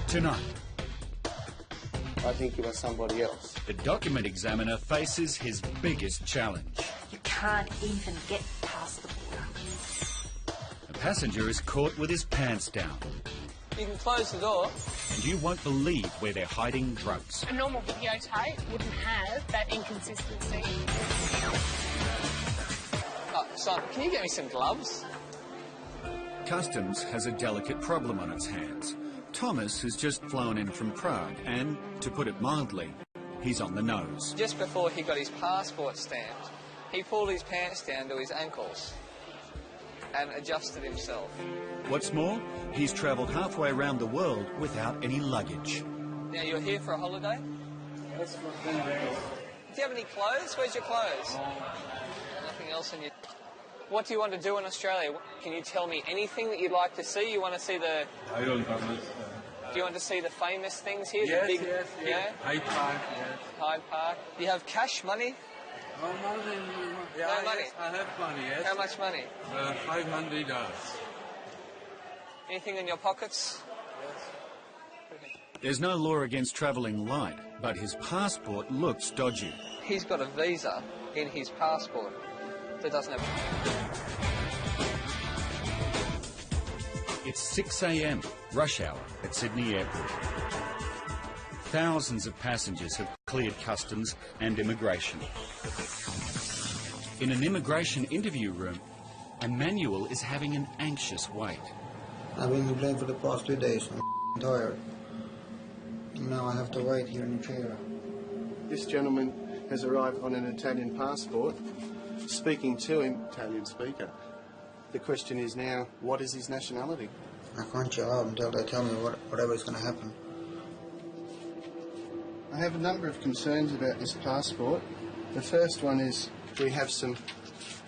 Tonight, I think you are somebody else. the document examiner faces his biggest challenge. You can't even get past the border. A passenger is caught with his pants down, You can close the door. and you won't believe where they're hiding drugs. A normal videotape wouldn't have that inconsistency. Son, can you get me some gloves? Customs has a delicate problem on its hands. Thomas has just flown in from Prague and, to put it mildly, he's on the nose. Just before he got his passport stamped, he pulled his pants down to his ankles and adjusted himself. What's more, he's travelled halfway around the world without any luggage. Now, you're here for a holiday? That's for 10 days. Do you have any clothes? Where's your clothes? Nothing else in your... What do you want to do in Australia? Can you tell me anything that you'd like to see? You want to see the... I don't understand. Do you want to see the famous things here? Yes, the big, yes. Yeah? Hyde Park, yes. Hyde Park. Do you have cash money? Oh, money. Yeah, No money? Yes, I have money, yes. How much money? $500. Anything in your pockets? There's no law against travelling light, but his passport looks dodgy. He's got a visa in his passport that doesn't have... It's 6 a.m, rush hour at Sydney Airport. Thousands of passengers have cleared customs and immigration. In an immigration interview room, Emmanuel is having an anxious wait. I've been complaining for the past 2 days. I'm tired. Now I have to wait here in the chair. This gentleman has arrived on an Italian passport, speaking to him, Italian speaker. The question is now, what is his nationality? I can't chill out until they tell me whatever is going to happen. I have a number of concerns about this passport. The first one is we have some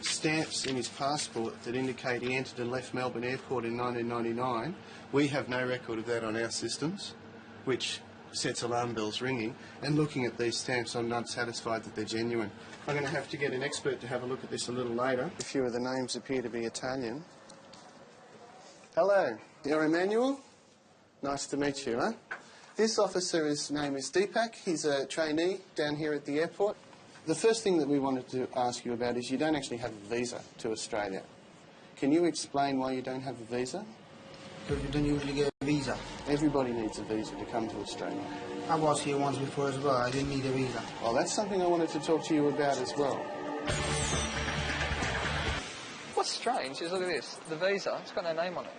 stamps in his passport that indicate he entered and left Melbourne Airport in 1999. We have no record of that on our systems, which sets alarm bells ringing. And looking at these stamps, I'm not satisfied that they're genuine. I'm going to have to get an expert to have a look at this a little later. A few of the names appear to be Italian. Hello, you're Emmanuel? Nice to meet you, huh? This officer's name is Deepak. He's a trainee down here at the airport. The first thing that we wanted to ask you about is you don't actually have a visa to Australia. Can you explain why you don't have a visa? Because you don't usually get a visa. Everybody needs a visa to come to Australia. I was here once before as well. I didn't need a visa. Well, that's something I wanted to talk to you about as well. What's strange is, look at this, the visa, it's got no name on it.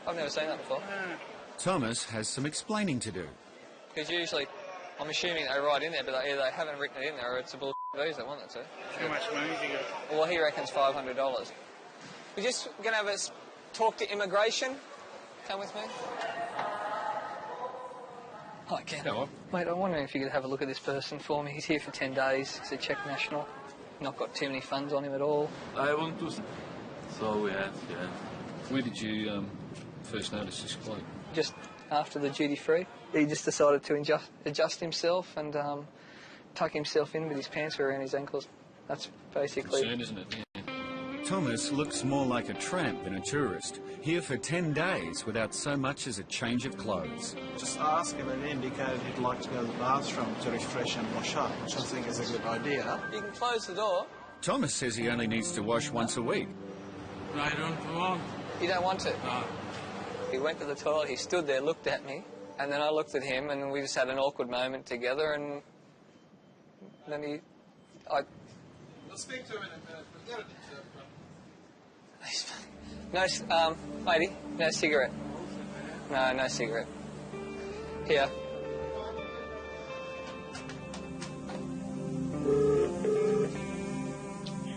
I've never seen that before. Thomas has some explaining to do. Because usually, I'm assuming they write in there, but either they haven't written it in there or it's a bull visa, wasn't it, sir? How much money do you got? Well, he reckons $500. We're just going to have a talk to immigration. Come with me. Hi, Ken. Hello. Mate, I'm wondering if you could have a look at this person for me. He's here for 10 days. He's a Czech national. Not got too many funds on him at all. I want to... So, yes. Where did you first notice this bloke? Just after the duty free. He just decided to adjust himself and tuck himself in with his pants around his ankles. That's basically... Concern, isn't it? Yeah. Thomas looks more like a tramp than a tourist, here for 10 days without so much as a change of clothes. Just ask him and indicate he'd like to go to the bathroom to refresh and wash up, which I think is a good idea. You can close the door. Thomas says he only needs to wash once a week. I don't want. You don't want to? No. He went to the toilet, he stood there, looked at me, and then I looked at him, and we just had an awkward moment together, and then I'll speak to him in a minute, but get it. No, lady, no cigarette. No, no cigarette. Here.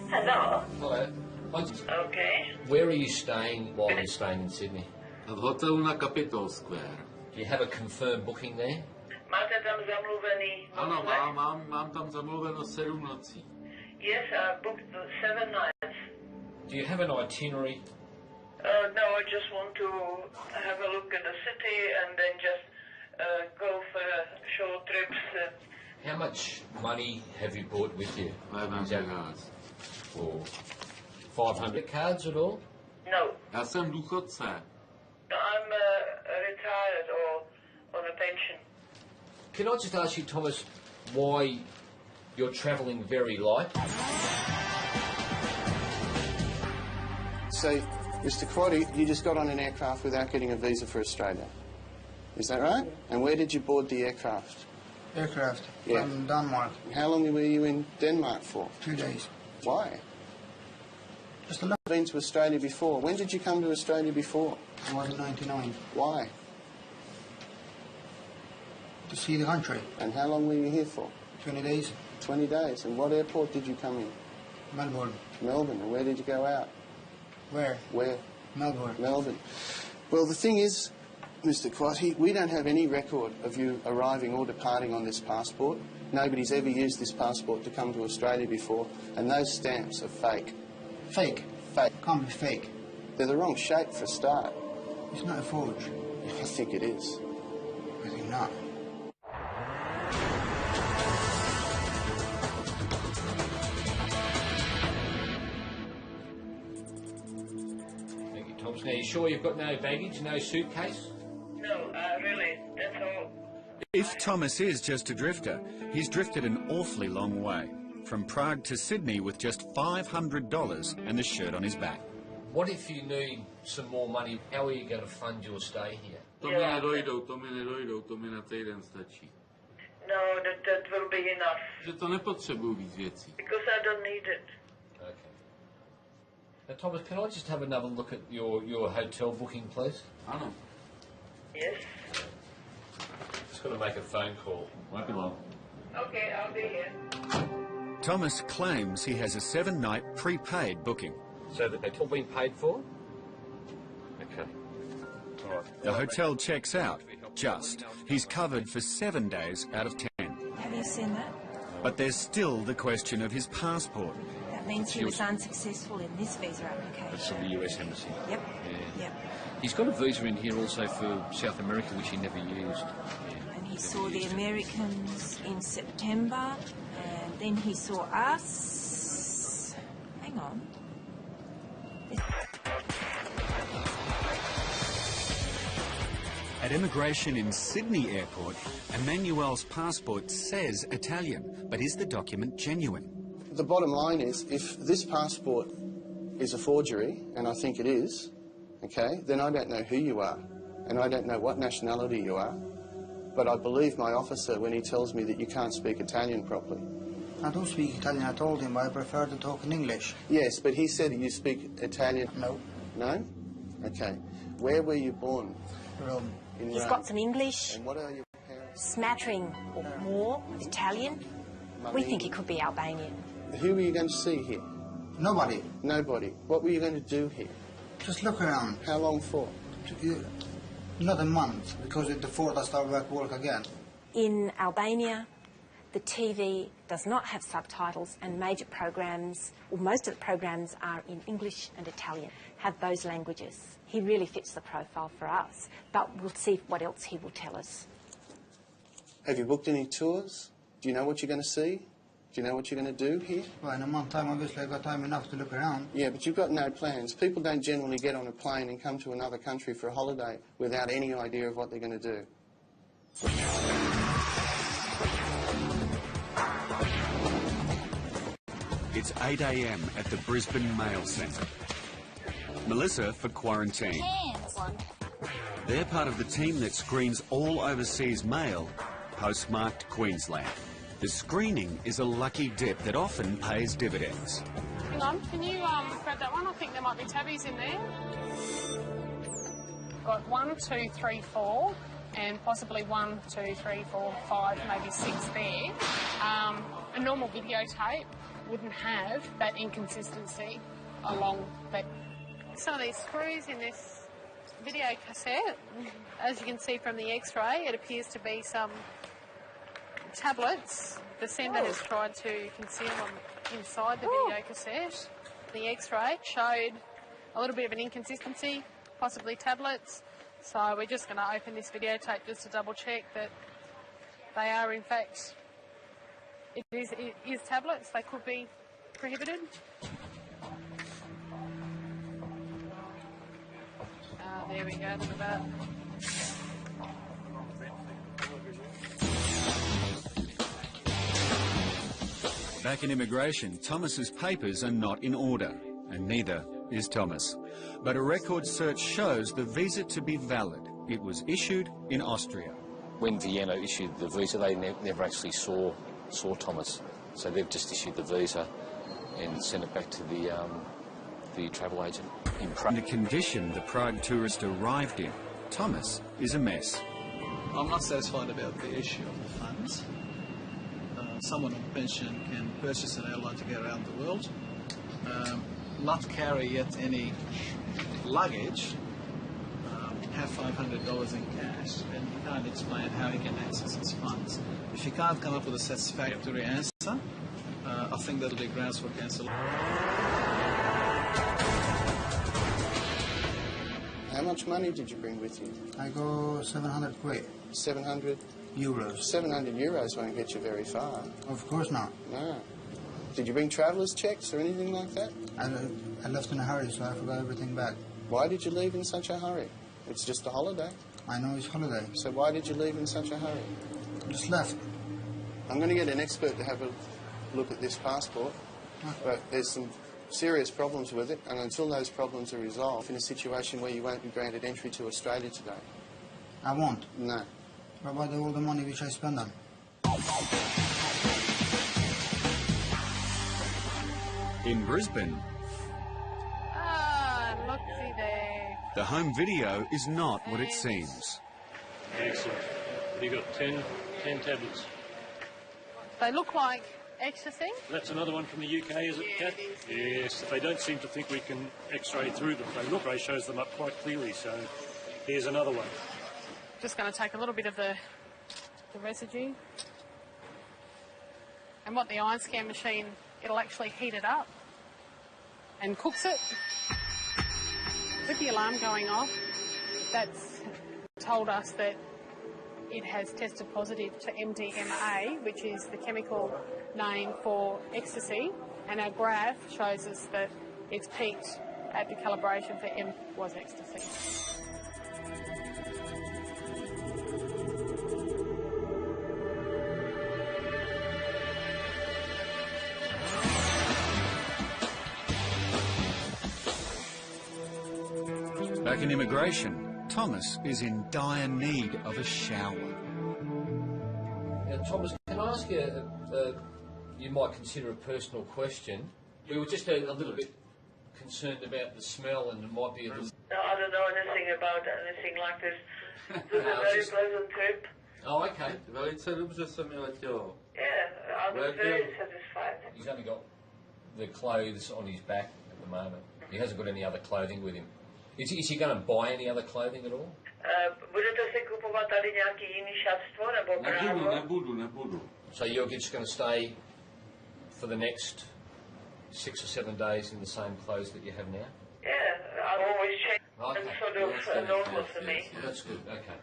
Hello. Hello. Okay. Where are you staying while you're staying in Sydney? At hotel na Capitol Square. Do you have a confirmed booking there? Máte tam zamluvený Ano, hotel? mám tam zamluveno 7 nocí. Yes, I booked 7 nights. Do you have an itinerary? No, I just want to have a look at the city and then just go for short trips. How much money have you brought with you? 500 cards. For 500 cards at all? No. Já jsem důchodce. No, I'm retired or on a Can I just ask you, Thomas, why you're travelling very light? So, Mr. Quaddy, you just got on an aircraft without getting a visa for Australia. Is that right? And where did you board the aircraft? Aircraft Yeah. from Denmark. How long were you in Denmark for? 2 days. Why? Just a lot. Been to Australia before. When did you come to Australia before? I was in 99. Why? To see the country. And how long were you here for? 20 days. 20 days. And what airport did you come in? Melbourne. Melbourne. And where did you go out? Where? Where? Melbourne. Melbourne. Well, the thing is, Mr. Quatty, we don't have any record of you arriving or departing on this passport. Nobody's ever used this passport to come to Australia before, and those stamps are fake. Fake? Fake. Can't be fake. They're the wrong shape for a start. It's not a forge. I think it is. I think not. Thank you, Thomas. Now, you sure you've got no baggage, no suitcase? No, really, that's all. If Thomas is just a drifter, he's drifted an awfully long way. From Prague to Sydney with just $500 and a shirt on his back. What if you need some more money? How are you going to fund your stay here? To mi nedojdou, to mi na týden stačí. No, that will be enough, Že to nepotřebuju víc věcí. because I don't need it. Okay. Now, Thomas, can I just have another look at your hotel booking, please? Ano. Yes? Just got to make a phone call. Won't be long. Okay, I'll be here. Thomas claims he has a 7-night prepaid booking. So the hotel been paid for? Okay. All right. The hotel checks out, just. He's covered for 7 days out of 10. Have you seen that? But there's still the question of his passport. That means he was unsuccessful in this visa application. That's from the US Embassy. Yep. Yeah. Yep. He's got a visa in here also for South America, which he never used. And he saw the Americans in September, and then he saw us. Hang on. At immigration in Sydney Airport, Emmanuel's passport says Italian, but is the document genuine? The bottom line is, if this passport is a forgery, and I think it is, okay, then I don't know who you are, and I don't know what nationality you are, but I believe my officer when he tells me that you can't speak Italian properly. I don't speak Italian. I told him I prefer to talk in English. Yes, but he said you speak Italian. No. No? Okay. Where were you born? Rome. In He's Rome. got some English, And what are your parents? smattering or more of Italian. We think he could be Albanian. Who were you going to see here? Nobody. Nobody. What were you going to do here? Just look around. How long for? Not a month, because at the 4th I start work again. In Albania, the TV does not have subtitles, and major programs, or most of the programs, are in English and Italian, have those languages. He really fits the profile for us, but we'll see what else he will tell us. Have you booked any tours? Do you know what you're going to see? Do you know what you're going to do here? Well, in a month's time, obviously, I've got time enough to look around. Yeah, but you've got no plans. People don't generally get on a plane and come to another country for a holiday without any idea of what they're going to do. It's 8 a.m. at the Brisbane Mail Centre. Melissa for quarantine. They're part of the team that screens all overseas mail, postmarked Queensland. The screening is a lucky dip that often pays dividends. Hang on, can you grab that one? I think there might be tabbies in there. Got 1, 2, 3, 4, and possibly 1, 2, 3, 4, 5, maybe 6 there. A normal videotape wouldn't have that inconsistency along that. Some of these screws in this video cassette, as you can see from the x-ray, it appears to be some tablets. The sender has tried to conceal them inside the video cassette. The x-ray showed a little bit of an inconsistency, possibly tablets. So we're just going to open this videotape just to double check that they are in fact, it is tablets. They could be prohibited. There we go, look at that. Back in immigration, Thomas's papers are not in order, and neither is Thomas. But a record search shows the visa to be valid. It was issued in Austria. When Vienna issued the visa, they never actually saw Thomas. So they've just issued the visa and sent it back to the travel agent in Prague. The condition the Prague tourist arrived in, Thomas is a mess. I'm not satisfied about the issue of the funds. Someone on pension can purchase an airline to get around the world, not carry yet any luggage, have $500 in cash, and he can't explain how he can access his funds. If he can't come up with a satisfactory answer, I think that'll be grounds for cancellation. How much money did you bring with you? I go 700 quid. 700 euros. 700 euros won't get you very far. Of course not. No. Did you bring travellers' checks or anything like that? I left in a hurry, so I forgot everything back. Why did you leave in such a hurry? It's just a holiday. I know it's holiday. So why did you leave in such a hurry? Just left. I'm going to get an expert to have a look at this passport, but there's some serious problems with it, and until those problems are resolved, in a situation where you won't be granted entry to Australia today. I won't? No. What about all the money which I spend on? In Brisbane, Look-see there. the home video is not what it seems. Excellent. You got 10 tablets. They look like ecstasy. That's another one from the UK, is it, Kat? It is. Yes, they don't seem to think we can X-ray through them. They look, X-ray shows them up quite clearly, so here's another one. Just going to take a little bit of the residue. And what the iron scan machine, it'll actually heat it up and cooks it. With the alarm going off, that's told us that it has tested positive to MDMA, which is the chemical name for ecstasy, and our graph shows us that it's peaked at the calibration for M was ecstasy. Back in immigration, Thomas is in dire need of a shower. Now, Thomas, can I ask you, you might consider a personal question. We were just a little bit concerned about the smell, and it might be a little... No, I don't know anything about anything like this. It was a very pleasant trip. Oh, okay. Yeah, I was very satisfied. He's only got the clothes on his back at the moment. He hasn't got any other clothing with him. Is he going to buy any other clothing at all? Budete si kupovat tady nějaký jiný šatstvo nebo právo? Nebudu. So you're just going to stay for the next 6 or 7 days in the same clothes that you have now? Yeah, I've always changed and sort of normal for me. That's good, okay.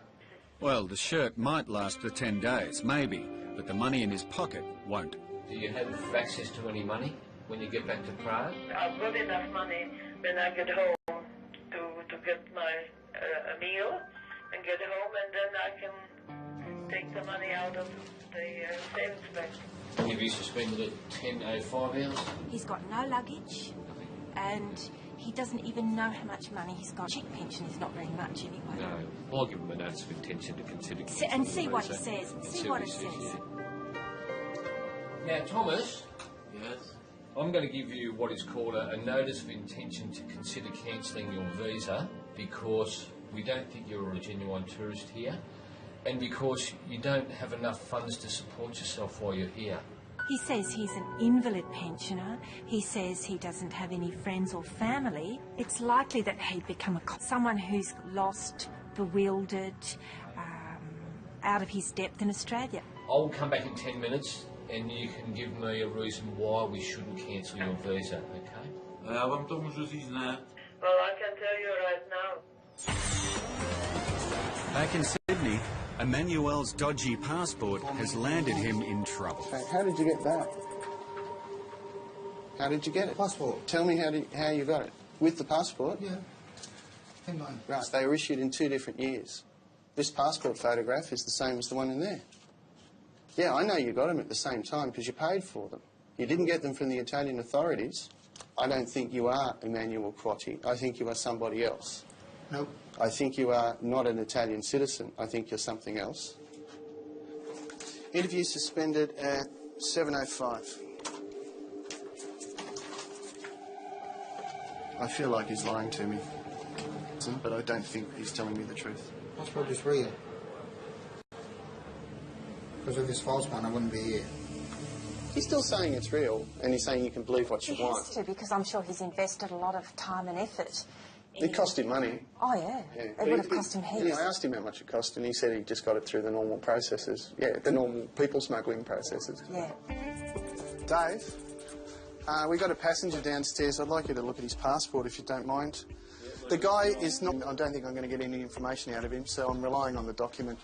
Well, the shirt might last for 10 days, maybe, but the money in his pocket won't. Do you have access to any money when you get back to Prague? I've got enough money when I get home to get my a meal and get home, and then I can take the money out of the savings bank. Have you suspended at 10:05 hours? He's got no luggage, and he doesn't even know how much money he's got. Check pension is not very much anyway. No. Well, I'll give him a notice of intention to consider... And see what he says. See what it says. Now, Thomas... Yes? I'm going to give you what is called a notice of intention to consider cancelling your visa because we don't think you're a genuine tourist here and because you don't have enough funds to support yourself while you're here. He says he's an invalid pensioner. He says he doesn't have any friends or family. It's likely that he'd become someone who's lost, bewildered, out of his depth in Australia. I'll come back in 10 minutes and you can give me a reason why we shouldn't cancel your visa, okay? Já vám to můžu říct, ne? Well, I can tell you right now. Back in Sydney, Emmanuel's dodgy passport has landed him in trouble. Okay, how did you get that? How did you get it? Passport. Tell me how you got it. With the passport? Yeah. Hang on. Right, they were issued in 2 different years. This passport photograph is the same as the one in there. Yeah, I know you got them at the same time because you paid for them. You didn't get them from the Italian authorities. I don't think you are Emmanuel Quatti. I think you are somebody else. Nope. I think you are not an Italian citizen. I think you're something else. Interview suspended at 7:05. I feel like he's lying to me, but I don't think he's telling me the truth. Passport is real. Because if it's false one, I wouldn't be here. He's still saying it's real, and he's saying you can believe what you He want. has to, because I'm sure he's invested a lot of time and effort. It cost him money. Oh, yeah. It would have cost him heaps. I asked him how much it cost, and he said he just got it through the normal processes. Yeah, the normal people smuggling processes. Yeah. Dave, we got a passenger downstairs. I'd like you to look at his passport, if you don't mind. The guy is not... I don't think I'm going to get any information out of him, so I'm relying on the document.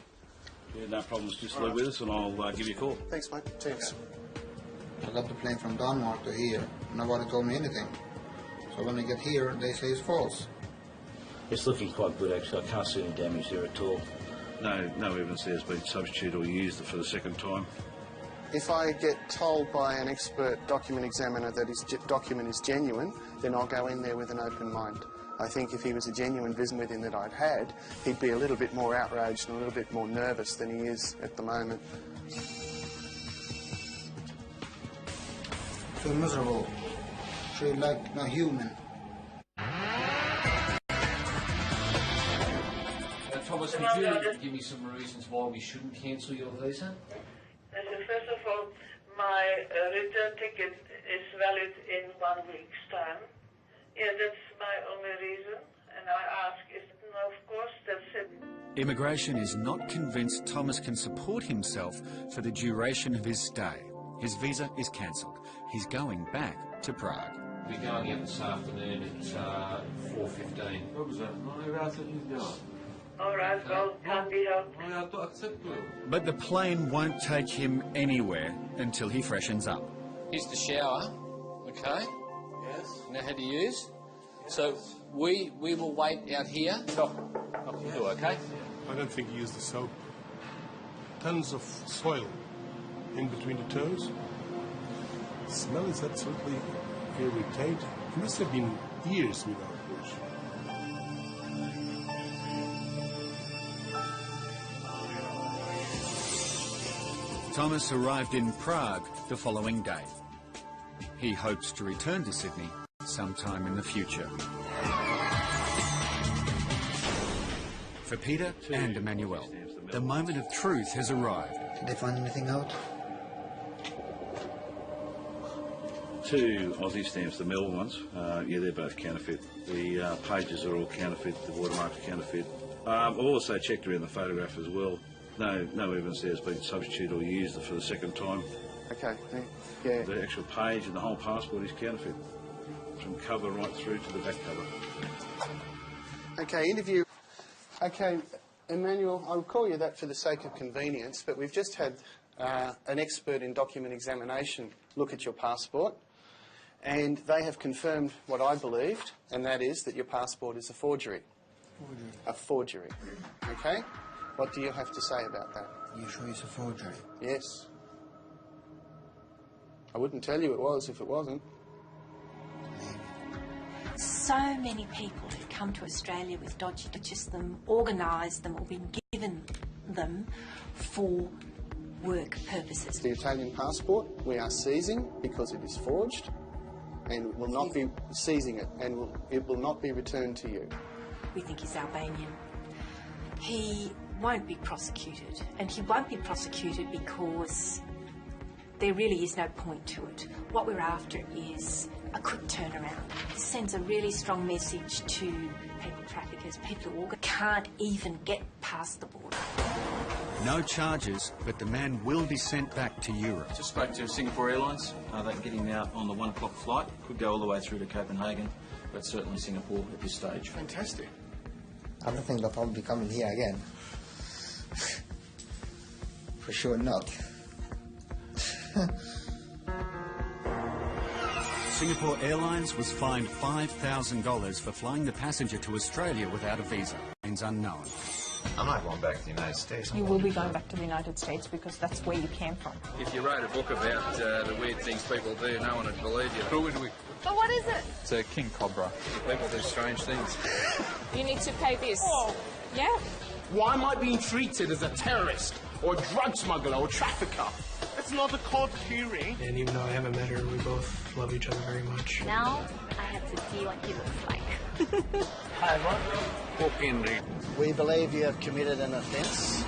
Yeah, no problems. Just leave with us and I'll give you a call. Thanks, mate. Cheers. I got the plane from Denmark to here. Nobody told me anything. So when I get here, they say it's false. It's looking quite good, actually. I can't see any damage there at all. No evidence there's been substituted or used for the second time. If I get told by an expert document examiner that his document is genuine, then I'll go in there with an open mind. I think if he was a genuine visit with him that I'd had, he'd be a little bit more outraged and a little bit more nervous than he is at the moment. So miserable. So like not human. Thomas, could you give me some reasons why we shouldn't cancel your visa? First of all, my return ticket is valid in 1 week's time. Yeah, that's my only reason. And I ask, no, of course, that's it. Immigration is not convinced Thomas can support himself for the duration of his stay. His visa is cancelled. He's going back to Prague. We're going out this afternoon at 4:15. All right, well, can't be helped. But the plane won't take him anywhere until he freshens up. Here's the shower, okay? Yes. Know how to use? So we will wait out here. Knock the door, okay? I don't think he used the soap. Tons of soil in between the toes. The smell is absolutely irritating. It must have been years without wash. Thomas arrived in Prague the following day. He hopes to return to Sydney sometime in the future. For Peter and Emmanuel, the moment of truth has arrived. Did they find anything out? 2 Aussie stamps, the Melbourne ones. Yeah, they're both counterfeit. The pages are all counterfeit, the watermarks are counterfeit. I've also checked around the photograph as well. No evidence there's been substituted or used for the second time. Okay, yeah. The actual page and the whole passport is counterfeit, from cover right through to the back cover. Okay, interview. Okay, Emmanuel, I'll call you that for the sake of convenience, but we've just had an expert in document examination look at your passport, and they have confirmed what I believed, and that is that your passport is a forgery. A forgery. Okay? What do you have to say about that? You sure it's a forgery? Yes. I wouldn't tell you it was if it wasn't. So many people who come to Australia with dodgy purchase them, organise them, or been given them for work purposes. The Italian passport we are seizing because it is forged, and will not be seizing it, and it will not be returned to you. We think he's Albanian. He won't be prosecuted, and he won't be prosecuted because there really is no point to it. What we're after is a quick turnaround. It sends a really strong message to people traffickers, people who can't even get past the border. No charges, but the man will be sent back to Europe. Just spoke to Singapore Airlines. They can get him out on the 1 o'clock flight. Could go all the way through to Copenhagen, but certainly Singapore at this stage. Fantastic. I don't think that I'll be coming here again. For sure not. Singapore Airlines was fined $5,000 for flying the passenger to Australia without a visa. Remains unknown. I'm not going back to the United States. You will be going back to the United States because that's where you came from. If you wrote a book about the weird things people do, no one would believe you. Who would we? But what is it? It's a king cobra. People do strange things. You need to pay this. Oh. Yeah? Why am I being treated as a terrorist or a drug smuggler or trafficker? It's not a court hearing. And even though I haven't met her, we both love each other very much. Now I have to see what he looks like. Hi, everyone. Walk in, Rick. We believe you have committed an offence